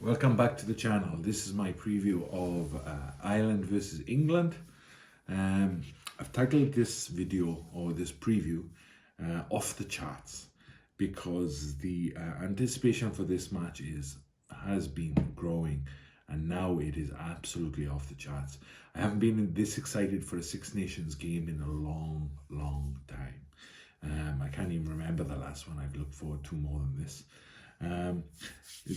Welcome back to the channel. This is my preview of Ireland versus England. I've titled this video or this preview Off the Charts because the anticipation for this match has been growing and now it is absolutely off the charts. I haven't been this excited for a Six Nations game in a long time. I can't even remember the last one I've looked forward to more than this.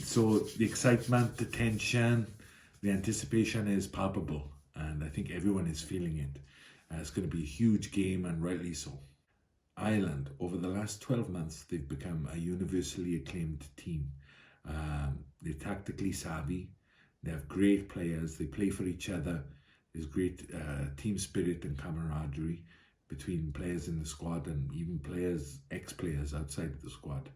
So the excitement, the tension, the anticipation is palpable, and I think everyone is feeling it. It's going to be a huge game, and rightly so. Ireland, over the last 12 months, they've become a universally acclaimed team. They're tactically savvy, they have great players, they play for each other, there's great team spirit and camaraderie between players in the squad and even ex-players outside of the squad.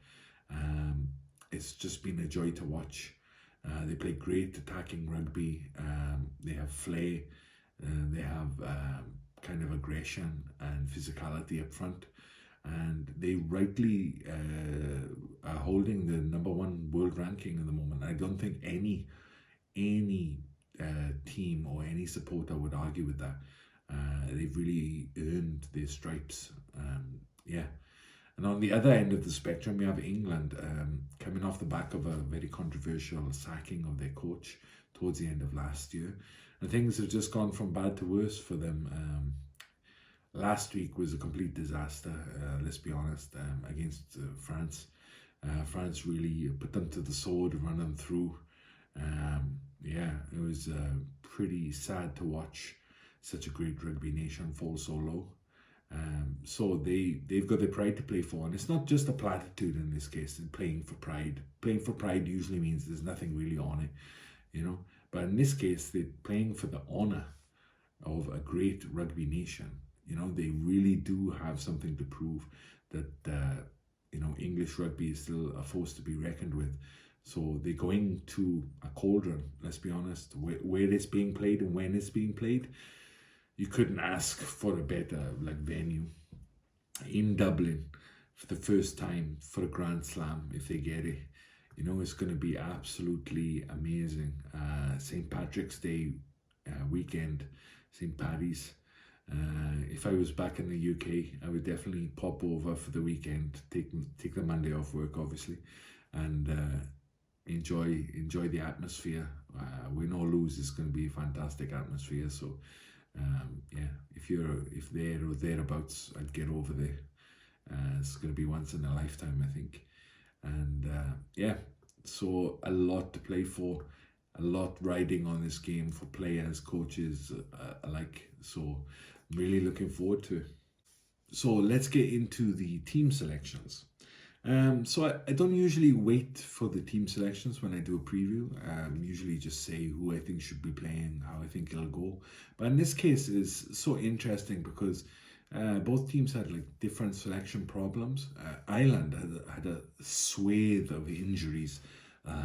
It's just been a joy to watch. They play great attacking rugby. They have flair. They have kind of aggression and physicality up front. And they rightly are holding the #1 world ranking at the moment. I don't think any team or any supporter would argue with that. They've really earned their stripes. Yeah. And on the other end of the spectrum, we have England coming off the back of a very controversial sacking of their coach towards the end of last year. And things have just gone from bad to worse for them. Last week was a complete disaster, let's be honest, against France. France really put them to the sword, run them through. Yeah, it was pretty sad to watch such a great rugby nation fall so low. So they've got their pride to play for, and it's not just a platitude in this case. Playing for pride. Playing for pride usually means there's nothing really on it, But in this case, they're playing for the honour of a great rugby nation. They really do have something to prove that English rugby is still a force to be reckoned with. So they're going to a cauldron. Let's be honest, where it's being played and when it's being played. You couldn't ask for a better venue in Dublin for the first time for a Grand Slam if they get it. It's going to be absolutely amazing. St. Patrick's Day weekend, St. Paddy's. If I was back in the UK, I would definitely pop over for the weekend, take the Monday off work, obviously, and enjoy the atmosphere. Win or lose, it's going to be a fantastic atmosphere. So. If there or thereabouts, I'd get over there. It's going to be once in a lifetime, I think. And so a lot to play for, a lot riding on this game for players, coaches alike. So I'm really looking forward to it. So let's get into the team selections. So I don't usually wait for the team selections when I do a preview. Usually just say who I think should be playing, how I think it'll go. But in this case, it's so interesting because both teams had different selection problems. Ireland had a swathe of injuries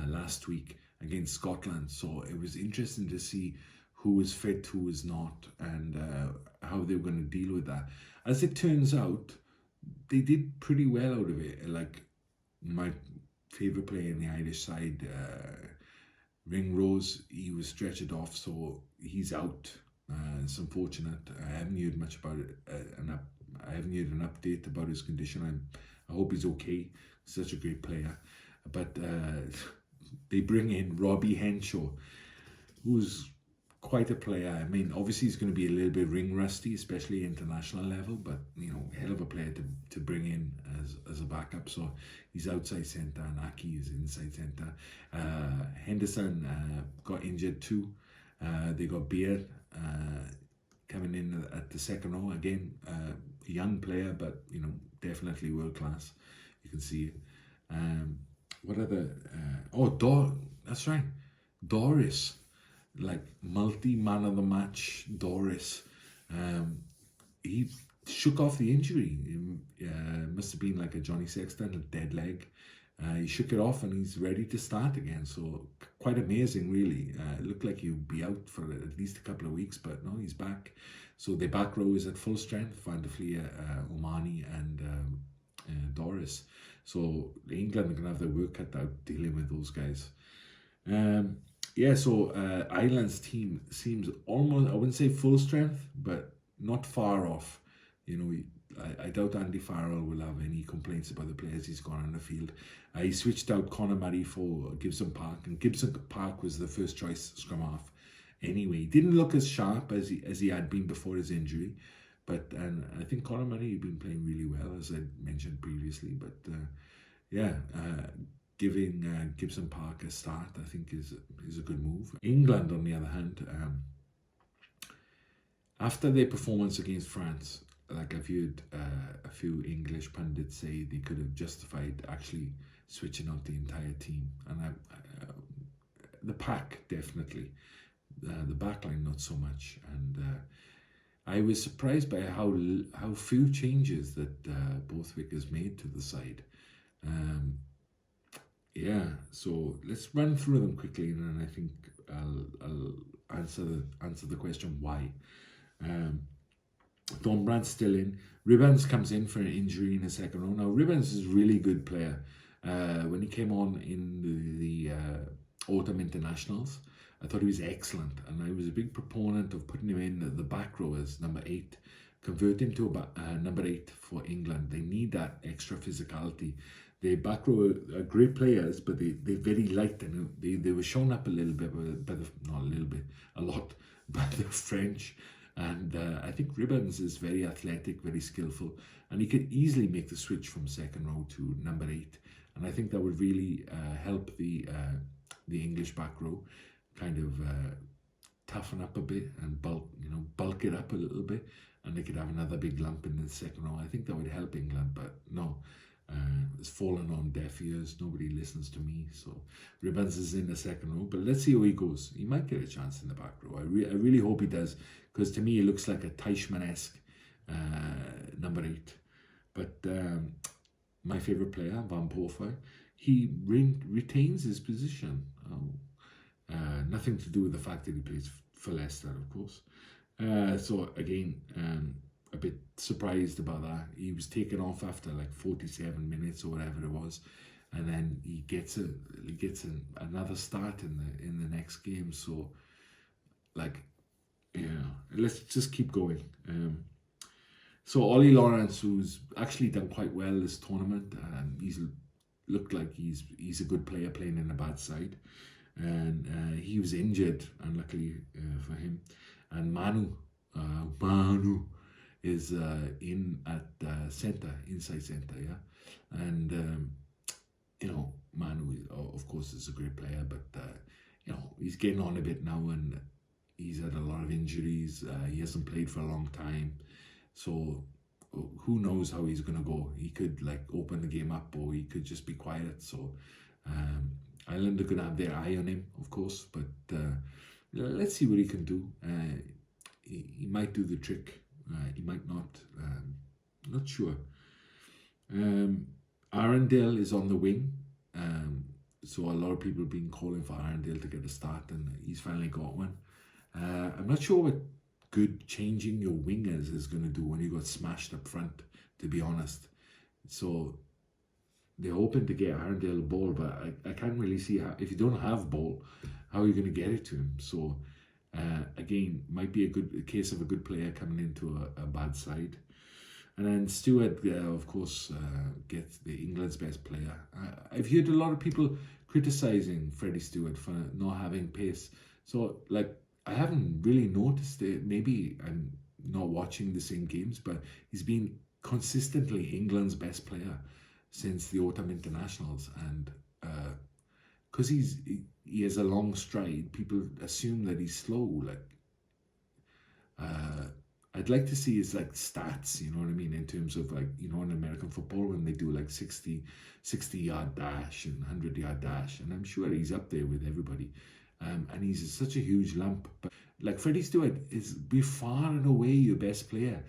last week against Scotland, so it was interesting to see who was fit, who was not, and how they were going to deal with that. As it turns out, they did pretty well out of it. My favourite player in the Irish side, Ringrose, he was stretchered off, so he's out. It's unfortunate. I haven't heard much about it. I haven't heard an update about his condition. I hope he's okay. Such a great player. But they bring in Robbie Henshaw, who's quite a player. I mean, obviously he's going to be a little bit ring rusty, especially international level, but hell of a player to bring in as a backup. So he's outside centre, and Aki is inside centre. Henderson got injured too. They got Beard coming in at the second row again. A young player, but definitely world class. You can see it. What other? That's right, Doris. Multi-man of the match Doris. He shook off the injury. Must have been like a Johnny Sexton, a dead leg. He shook it off and he's ready to start again. So quite amazing, really. It looked like he'd be out for at least a couple of weeks, but no, he's back. So the back row is at full strength. Van der Fleer, Omani and Doris. So England are going to have their work cut out dealing with those guys. Yeah, so Ireland's team seems almost, I wouldn't say full strength, but not far off. You know, I doubt Andy Farrell will have any complaints about the players he's got on the field. He switched out Conor Murray for Gibson Park, and Gibson Park was the first choice scrum half. Anyway, he didn't look as sharp as he had been before his injury, and I think Conor Murray had been playing really well, as I mentioned previously. But yeah, giving Gibson Park a start, I think, is a good move. England, on the other hand, after their performance against France, like I've heard a few English pundits say they could have justified actually switching out the entire team, and the pack definitely, the backline not so much, and I was surprised by how few changes that Borthwick has made to the side. Yeah, so let's run through them quickly, and then I think I'll answer the question why. Thornbrandt's still in. Ribbans comes in for an injury in the second row. Now, Ribbans is a really good player. When he came on in the autumn internationals, I thought he was excellent, and I was a big proponent of putting him in the back row as number 8. Convert him to a number 8 for England. They need that extra physicality. The back row are great players, but they're very light, and they were shown up a little bit, not a little bit, a lot, by the French. And I think Ribbans is very athletic, very skillful, and he could easily make the switch from second row to number 8. And I think that would really help the English back row kind of toughen up a bit and bulk it up a little bit, and they could have another big lump in the second row. I think that would help England, but no. It's fallen on deaf ears. Nobody listens to me. So Ribbans is in the second row, but let's see how he goes. He might get a chance in the back row. I really hope he does, because to me he looks like a Teichmann-esque number 8. But my favourite player, Van Poortvliet, he retains his position. Nothing to do with the fact that he plays for Leicester, of course. So again, a bit surprised about that. He was taken off after like 47 minutes or whatever it was, and then he gets another start in the next game. So, like, yeah, let's just keep going. So Ollie Lawrence, who's actually done quite well this tournament, he's looked like he's a good player playing in a bad side, and he was injured, unluckily for him, and Manu is in at inside centre, yeah, and Manu, of course, is a great player, but he's getting on a bit now, and he's had a lot of injuries. He hasn't played for a long time, so who knows how he's gonna go. He could like open the game up, or he could just be quiet. So Ireland are gonna have their eye on him, of course, but let's see what he can do. He might do the trick. He might not. Not sure. Arundel is on the wing. So a lot of people have been calling for Arundel to get a start, and he's finally got one. I'm not sure what good changing your wingers is going to do when you got smashed up front, to be honest. So they're hoping to get Arundel a ball, but I can't really see how, if you don't have ball, how are you going to get it to him? So again, might be a case of a good player coming into a bad side. And then Stewart, of course, gets the England's best player. I've heard a lot of people criticising Freddie Stewart for not having pace. So, like, I haven't really noticed it. Maybe I'm not watching the same games, but he's been consistently England's best player since the autumn internationals. And because he has a long stride, people assume that he's slow. Like, I'd like to see his like stats, you know what I mean, in terms of like, in American football when they do like 60 yard dash and 100-yard dash, and I'm sure he's up there with everybody. And he's such a huge lump. But like Freddie Stewart is by far and away your best player.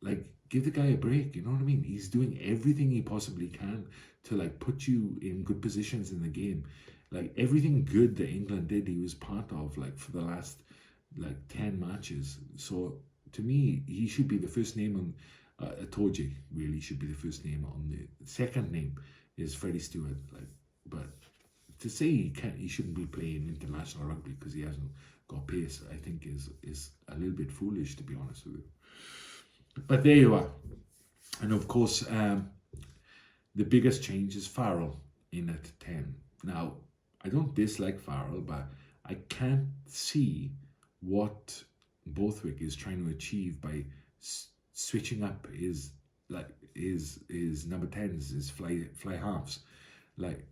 Like, give the guy a break, you know what I mean? He's doing everything he possibly can to like put you in good positions in the game. Like everything good that England did, he was part of, like for the last like 10 matches. So to me, he should be the first name on Itoje really should be the first name on the second name is Freddie Stewart. Like, but to say he shouldn't be playing international rugby because he hasn't got pace, I think is a little bit foolish, to be honest with you. But there you are. And of course, the biggest change is Farrell in at 10. Now, I don't dislike Farrell, but I can't see what Borthwick is trying to achieve by switching up his number 10s, his fly halves. Like,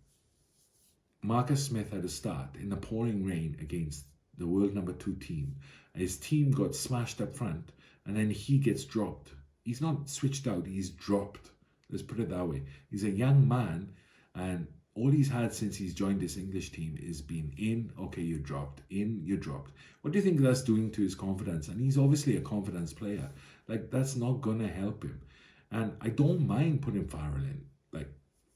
Marcus Smith had a start in the pouring rain against the world number 2 team. His team got smashed up front, and then he gets dropped. He's not switched out, he's dropped. Let's put it that way. He's a young man, and all he's had since he's joined this English team is been in, okay, you're dropped, in, you're dropped. What do you think that's doing to his confidence? And he's obviously a confidence player. Like, that's not going to help him. And I don't mind putting Farrell in, like,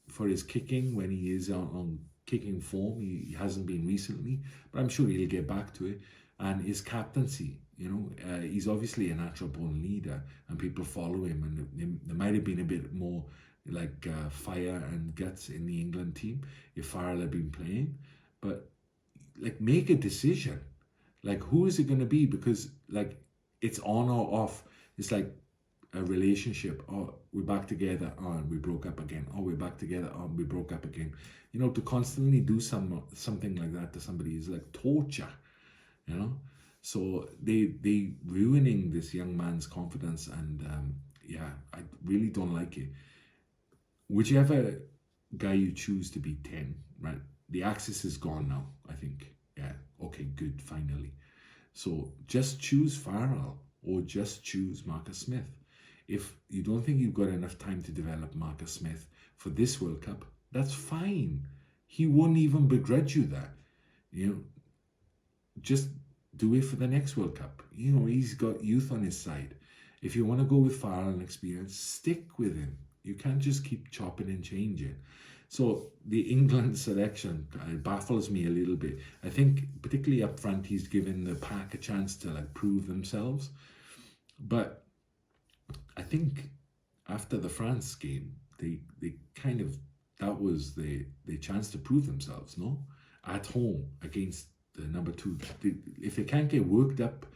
for his kicking when he is on kicking form. He hasn't been recently, but I'm sure he'll get back to it. And his captaincy, you know, he's obviously a natural born leader, and people follow him. And there might have been a bit more like fire and guts in the England team if Farrell had been playing. But like, make a decision. Like, who is it going to be? Because like, it's on or off. It's like a relationship. Oh, we're back together. Oh, and we broke up again. Oh, we're back together. Oh, we broke up again. You know, to constantly do something like that to somebody is like torture. You know, so they ruining this young man's confidence, and yeah, I really don't like it. Whichever guy you choose to be 10, right? The axis is gone now, I think. Yeah, okay, good, finally. So just choose Farrell or just choose Marcus Smith. If you don't think you've got enough time to develop Marcus Smith for this World Cup, that's fine. He won't even begrudge you that. You know, just do it for the next World Cup. You know, he's got youth on his side. If you want to go with Farrell and experience, stick with him. You can't just keep chopping and changing. So the England selection baffles me a little bit. I think particularly up front, he's given the pack a chance to like prove themselves. But I think after the France game, they kind of, that was the chance to prove themselves, no? At home against the number 2. If they can't get worked up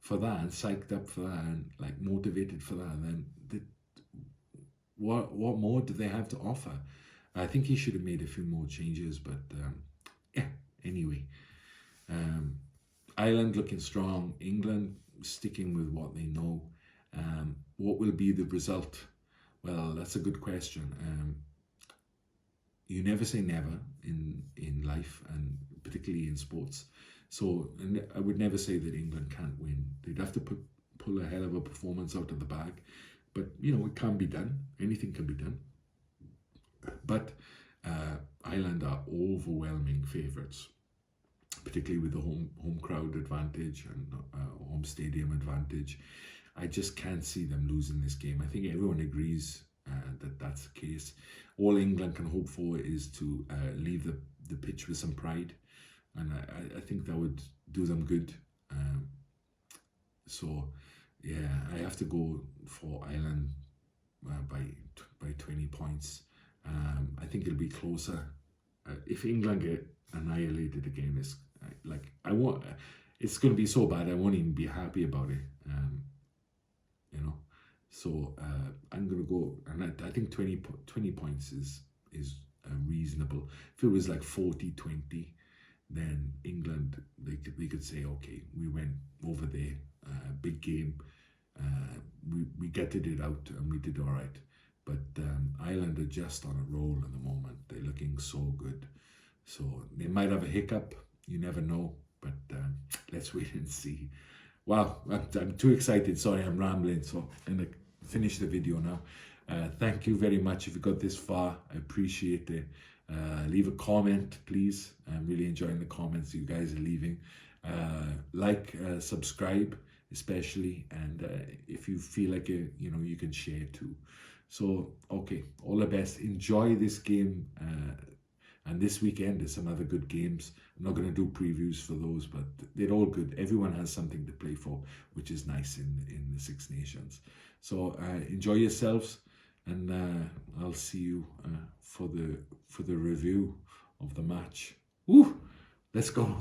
for that and psyched up for that and like motivated for that, then what more do they have to offer? I think he should have made a few more changes, but yeah, anyway. Ireland looking strong, England sticking with what they know. What will be the result? Well, that's a good question. You never say never in life, and particularly in sports. So I would never say that England can't win. They'd have to pull a hell of a performance out of the bag. But, you know, it can be done. Anything can be done. But Ireland are overwhelming favourites, particularly with the home crowd advantage and home stadium advantage. I just can't see them losing this game. I think everyone agrees that that's the case. All England can hope for is to leave the pitch with some pride, and I think that would do them good. So yeah, I have to go for Ireland by 20 points. I think it'll be closer. If England get annihilated again, it's like it's going to be so bad I won't even be happy about it. You know, so I'm going to go, and I think 20 points is reasonable. If it was like 40-20, then England, they could say, okay, we went over there, big game, we gutted it out and we did all right. But Ireland are just on a roll at the moment. They're looking so good. So they might have a hiccup, you never know, but let's wait and see. Wow, I'm too excited. Sorry, I'm rambling. So I'm going to finish the video now. Thank you very much if you got this far. I appreciate it. Leave a comment, please. I'm really enjoying the comments you guys are leaving. Subscribe, especially, and if you feel like it, you know, you can share too. So, okay, all the best. Enjoy this game. And this weekend there's some other good games. I'm not going to do previews for those, but they're all good. Everyone has something to play for, which is nice in the Six Nations. So enjoy yourselves, and I'll see you for the review of the match. Woo, let's go.